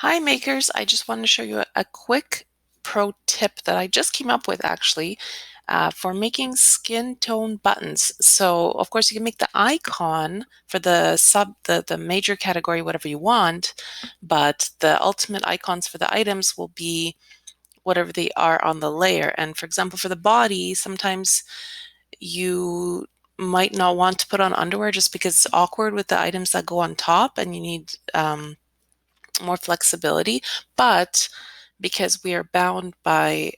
Hi makers, I just wanted to show you a quick pro tip that I just came up with actually for making skin tone buttons. So of course you can make the icon for the major category, whatever you want, but the ultimate icons for the items will be whatever they are on the layer. And for example, for the body, sometimes you might not want to put on underwear just because it's awkward with the items that go on top and you need more flexibility, but because we are bound by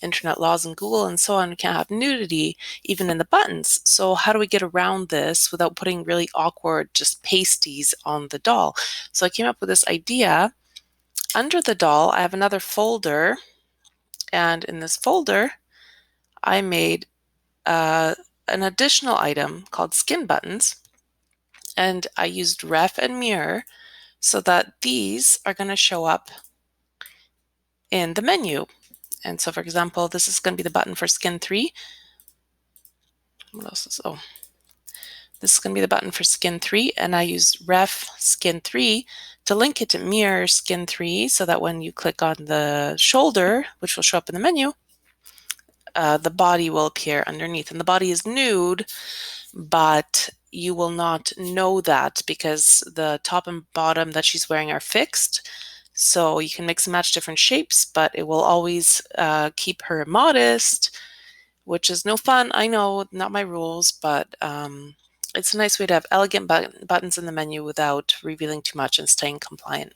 internet laws and Google and so on, we can't have nudity even in the buttons. So how do we get around this without putting really awkward just pasties on the doll? So I came up with this idea. Under the doll, I have another folder, and in this folder, I made uh, an additional item called skin buttons, and I used ref and mirror so that these are going to show up in the menu. And so, for example, this is going to be the button for skin 3. What else is, oh, this is going to be the button for skin 3, and I use ref skin 3 to link it to mirror skin 3 so that when you click on the shoulder, which will show up in the menu, the body will appear underneath. And the body is nude, but you will not know that because the top and bottom that she's wearing are fixed. So you can mix and match different shapes, but it will always keep her modest, which is no fun. I know, not my rules, but it's a nice way to have elegant buttons in the menu without revealing too much and staying compliant.